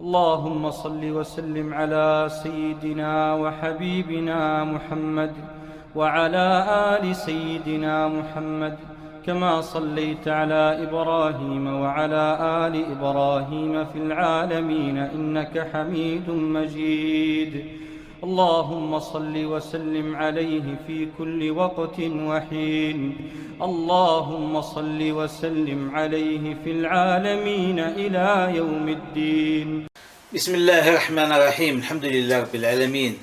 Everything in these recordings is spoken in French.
اللهم صل وسلم على سيدنا وحبيبنا محمد وعلى آل سيدنا محمد كما صليت على إبراهيم وعلى آل إبراهيم في العالمين إنك حميد مجيد. اللهم صل وسلم عليه في كل وقت وحين. اللهم صل وسلم عليه في العالمين إلى يوم الدين. بسم الله الرحمن الرحيم. الحمد لله رب العالمين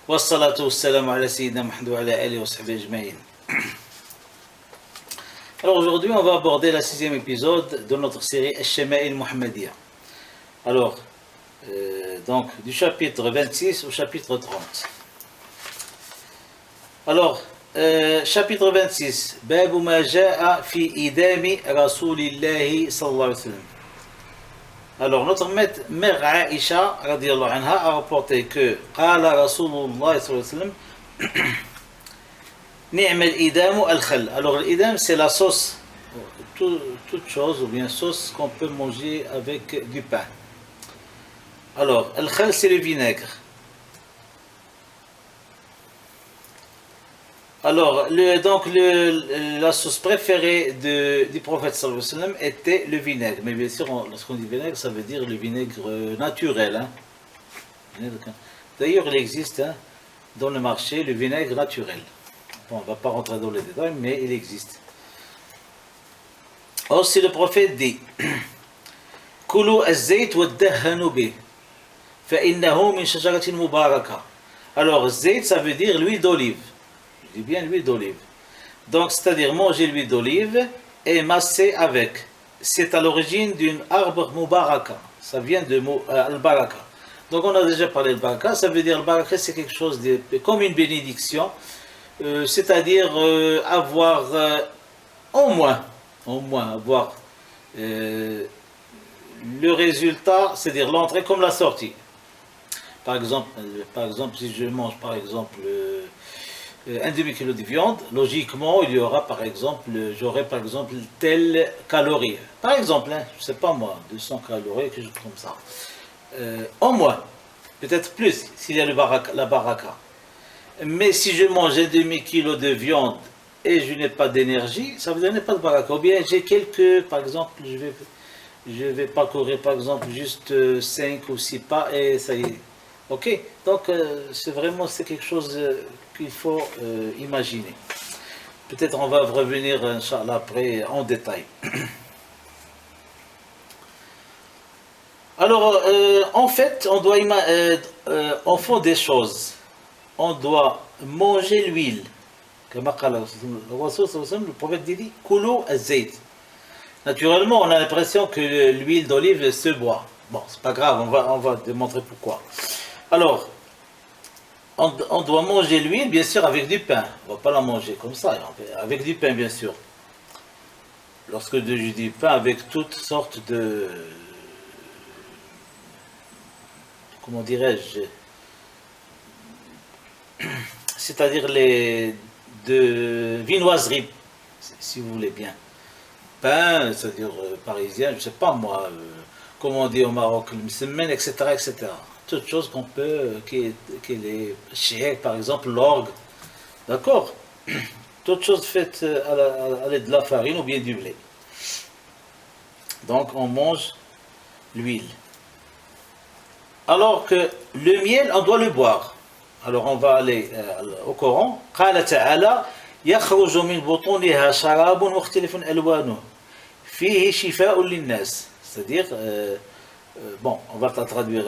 والصلاة والسلام على سيدنا محمد وعلى آله وصحبه أجمعين. Alors aujourd'hui on va aborder la 6e épisode de notre série Al-Shama'il Muhammadiyya. Alors donc du chapitre 26 au chapitre 30. Alors chapitre 26, Babu ma ja'a fi idami Rasulillahi sallallahu alayhi wa sallam. Alors notre mère Aïcha radiyallahu anha a rapporté que Qala Rasulullah sallallahu alayhi wa sallam Ni'm al-idam al-khal. Alors l'idam c'est la sauce, toute chose ou bien sauce qu'on peut manger avec du pain. Alors al-khal c'est le vinaigre. Alors la sauce préférée du prophète sallallahu alayhi wa sallam était le vinaigre. Mais bien sûr lorsqu'on dit vinaigre ça veut dire le vinaigre naturel. D'ailleurs il existe dans le marché le vinaigre naturel. Bon, on ne va pas rentrer dans les détails, mais il existe. Or, si le prophète dit Kulu az-zayt wa ad-dahhanu bih fa innahu min shajaratin mubaraka. Alors, zayt, ça veut dire l'huile d'olive. Je dis bien l'huile d'olive. Donc, c'est-à-dire manger l'huile d'olive et masser avec. C'est à l'origine d'une arbre mubaraka. Ça vient de al-baraka. Donc, on a déjà parlé de baraka. Ça veut dire al-baraka, c'est quelque chose de comme une bénédiction. C'est-à-dire avoir au moins avoir le résultat, c'est-à-dire l'entrée comme la sortie. Par exemple si je mange par exemple un demi-kilo de viande, logiquement il y aura j'aurai par exemple telle calorie. Par exemple, je ne sais pas moi, 200 calories, quelque chose comme ça. Au moins, peut-être plus s'il y a la baraka. Mais si je mange un demi-kilo de viande et je n'ai pas d'énergie, ça veut dire que je n'ai pas de baraka. Ou bien j'ai par exemple, je vais parcourir par exemple juste 5 ou 6 pas et ça y est. Ok? Donc c'est quelque chose qu'il faut imaginer. Peut-être on va revenir, Inch'Allah, après en détail. Alors, en fait, on doit on fait des choses. On doit manger l'huile. Comme le prophète dit Kulu az-zayt. Naturellement, on a l'impression que l'huile d'olive se boit. Bon, c'est pas grave, on va démontrer pourquoi. Alors, on doit manger l'huile, bien sûr, avec du pain. On ne va pas la manger comme ça, avec du pain, bien sûr. Lorsque je dis pain, avec toutes sortes de. Comment dirais-je? C'est-à-dire de viennoiserie, si vous voulez bien. Pain, c'est-à-dire parisien, je ne sais pas moi, comment on dit au Maroc, le msemen, etc., etc. Toutes choses qu'on peut, qui les chiens, par exemple, l'orgue, d'accord? Toutes choses faites à l'aide de la farine ou bien du blé. Donc on mange l'huile. Alors que le miel, on doit le boire. Alors on va aller au Coran. قال تعالى يخرج من بطونها شراب مختلف ألوانه فيه شفاء للناس. C'est-à-dire, bon, on va traduire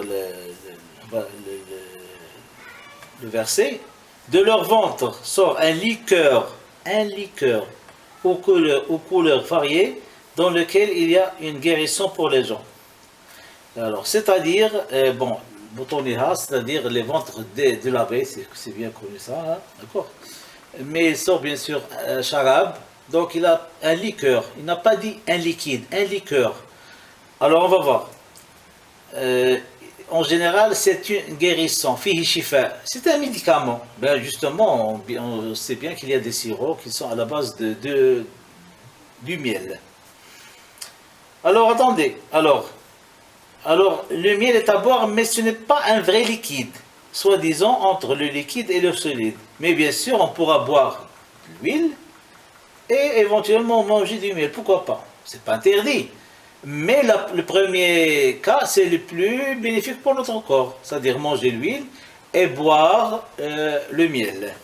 le verset. De leur ventre sort un liqueur aux couleurs variées dans lequel il y a une guérison pour les gens. Alors, c'est-à-dire, bon, Botoniha, c'est-à-dire les ventres de l'abeille, c'est bien connu ça, d'accord? Mais il sort bien sûr un charab, donc il a un liqueur, il n'a pas dit un liquide, un liqueur. Alors on va voir. En général, c'est une guérison, fihi shifa, c'est un médicament. Ben justement, on sait bien qu'il y a des sirops qui sont à la base du miel. Alors attendez, Alors, le miel est à boire, mais ce n'est pas un vrai liquide, soi-disant entre le liquide et le solide. Mais bien sûr, on pourra boire l'huile et éventuellement manger du miel. Pourquoi pas? C'est pas interdit. Mais le premier cas, c'est le plus bénéfique pour notre corps, c'est-à-dire manger l'huile et boire le miel.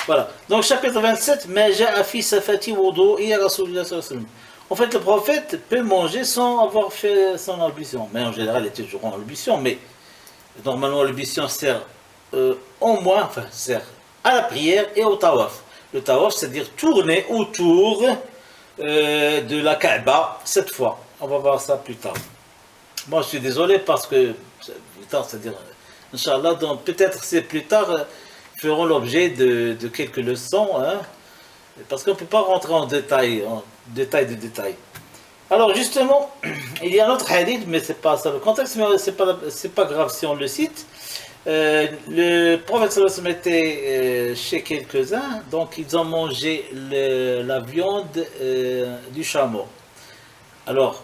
Voilà. Donc, chapitre 27, Ma ja'a fi safati wudu'i Rasulullah sallallahu alayhi wa sallam. En fait, le prophète peut manger sans avoir fait son ablution. Mais en général, il était toujours en ablution. Mais normalement, l'ablution sert au moins, enfin, sert à la prière et au tawaf. Le tawaf, c'est-à-dire tourner autour de la Kaaba 7 fois. On va voir ça plus tard. Moi, je suis désolé parce que, plus tard, c'est-à-dire, Inch'Allah, donc peut-être c'est plus tard, feront l'objet de quelques leçons, hein, parce qu'on ne peut pas rentrer en détail de détail. Alors, justement, il y a un autre hadith, mais ce n'est pas ça le contexte, mais c'est pas grave si on le cite. Le prophète sallallahu alayhi wa sallam était chez quelques-uns, donc ils ont mangé la viande du chameau. Alors,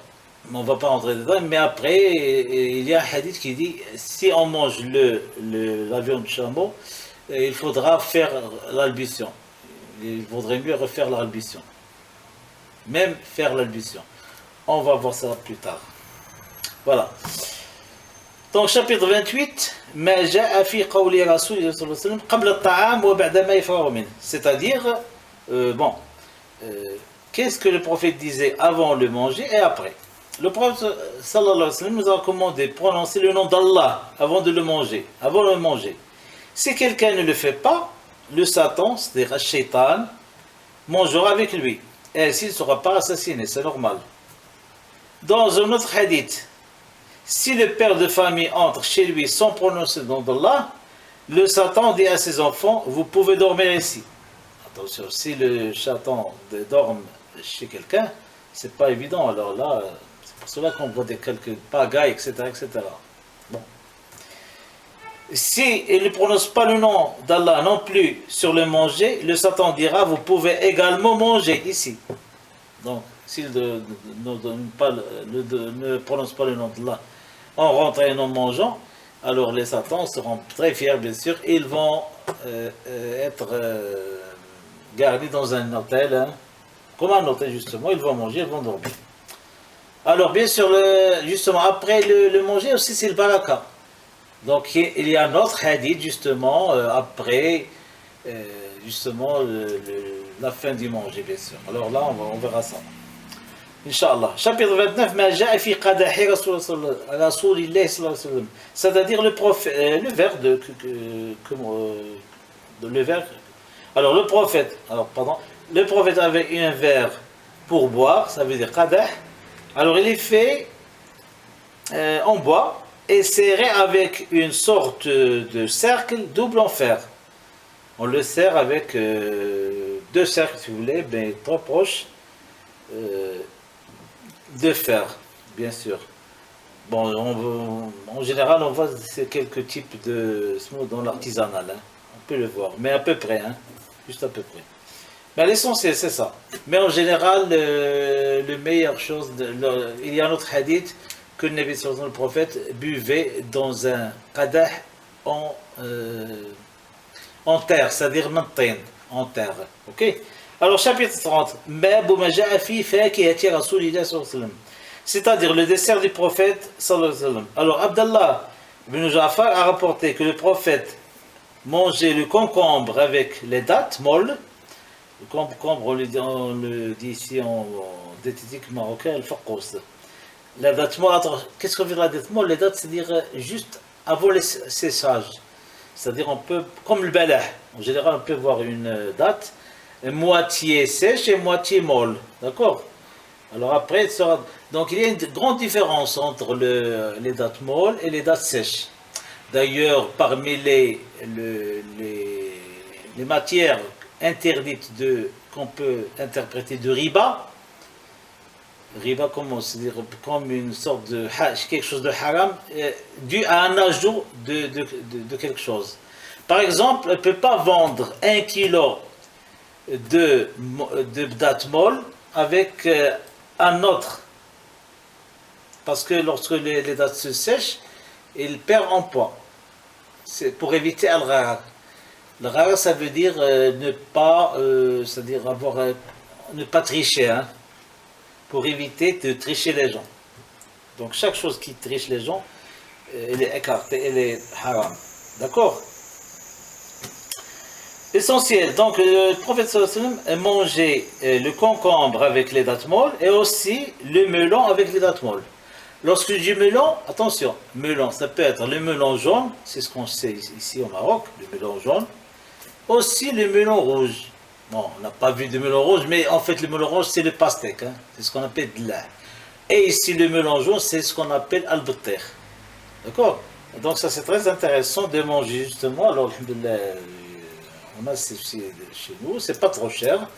on ne va pas rentrer dedans, mais après, il y a un hadith qui dit, si on mange la viande du chameau, il faudra faire l'albition. Il vaudrait mieux refaire l'albition. Même faire l'albition. On va voir ça plus tard. Voilà. Donc, chapitre 28, Ma ja'a fi qawli Rasulullah sallallahu alayhi wa sallam qabla at-ta'am wa ba'da ma yafragu min. C'est-à-dire, qu'est-ce que le prophète disait avant le manger et après. Le prophète sallallahu alayhi wa sallam nous a recommandé de prononcer le nom d'Allah avant de le manger, avant de le manger. Si quelqu'un ne le fait pas, le Satan, c'est-à-dire le Shaitan, mangera avec lui. Et ainsi, il ne sera pas assassiné, c'est normal. Dans un autre hadith, si le père de famille entre chez lui sans prononcer le nom d'Allah, le Satan dit à ses enfants, vous pouvez dormir ici. Attention, si le Satan dort chez quelqu'un, c'est pas évident. Alors là, c'est pour cela qu'on voit quelques pagailles, etc., etc. Bon. Si il ne prononce pas le nom d'Allah non plus sur le manger, le Satan dira, vous pouvez également manger ici. Donc, s'il ne prononce pas le nom d'Allah en rentrant et en mangeant, alors les Satans seront très fiers, bien sûr, et ils vont être gardés dans un hôtel, hein, comme un hôtel justement, ils vont manger, ils vont dormir. Alors, bien sûr, justement, après le manger aussi, c'est le baraka. Donc, il y a un autre hadith, justement, après, justement, la fin du manger, bien sûr. Alors là, on verra ça. Inch'Allah. Chapitre 29, Ma ja'a fi qadahi Rasulillah sallallahu alayhi wa sallam. C'est-à-dire le verre le verre. Alors, le prophète avait un verre pour boire, ça veut dire qadah. Alors, il est fait en bois et serré avec une sorte de cercle double en fer. On le serre avec deux cercles, si vous voulez, mais trop proches, de fer, bien sûr. Bon, en général, on voit quelques types de smooth dans l'artisanal, hein. On peut le voir, mais à peu près, hein, juste à peu près. Mais l'essentiel, c'est ça. Mais en général, le meilleure chose, il y a un autre hadith que le prophète buvait dans un qadah en terre, c'est-à-dire maintenant, en terre. Ok? Alors, chapitre 30. C'est-à-dire le dessert du prophète sallallahu alayhi wa sallam. Alors, Abdallah ibn Ja'far a rapporté que le prophète mangeait le concombre avec les dattes molles. Le concombre, on le dit ici en diététique marocain, le fakous. La date molle, qu'est-ce qu'on veut dire la date molle? Les dates, c'est-à-dire juste avant le séchage. C'est-à-dire, on peut, comme le balah, en général, on peut voir une date moitié sèche et moitié molle. D'accord? Alors après, donc il y a une grande différence entre les dates molles et les dates sèches. D'ailleurs, parmi les matières interdites qu'on peut interpréter de riba, comment c'est-à-dire comme une sorte de quelque chose de haram, dû à un ajout de quelque chose. Par exemple, on ne peut pas vendre 1 kilo de dattes molles avec un autre parce que lorsque les dates se sèchent, ils perdent en poids. C'est pour éviter al-gharar. Le gharar, ça veut dire ne pas, c'est-à-dire ne pas tricher, hein, pour éviter de tricher les gens. Donc chaque chose qui triche les gens, elle est écartée, elle est haram. D'accord? Essentiel. Donc le prophète sallallahu alayhi wa sallam mangeait le concombre avec les dattes molles et aussi le melon avec les dattes molles. Lorsque je dis melon, attention, melon, ça peut être le melon jaune, c'est ce qu'on sait ici au Maroc, le melon jaune. Aussi le melon rouge. Bon, on n'a pas vu de melon rouge, mais en fait le melon rouge c'est le pastèque, hein, c'est ce qu'on appelle de l'ail. Et ici le melon jaune c'est ce qu'on appelle al-batter. D'accord? Donc ça c'est très intéressant de manger justement. Alors on a chez nous, c'est pas trop cher.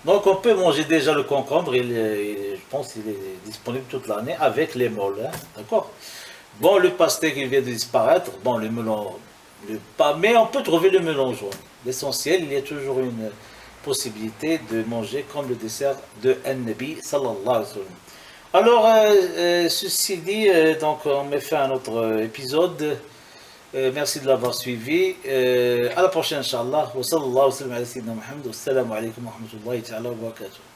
Donc on peut manger déjà le concombre, je pense qu'il est disponible toute l'année avec les molles, hein, d'accord? Bon, le pastèque il vient de disparaître, bon le melon, mais on peut trouver le melon jaune. L'essentiel, il y a toujours une possibilité de manger comme le dessert de An-Nabi sallallahu alayhi wa sallam. Alors, ceci dit, donc on met fin à notre épisode. Merci de l'avoir suivi. À la prochaine, Inch'Allah. Wa sallallahu alayhi wa sallam ala sayyidina Muhammad. Wassalamu alaikum wa rahmatullahi ta'ala wa barakatuh.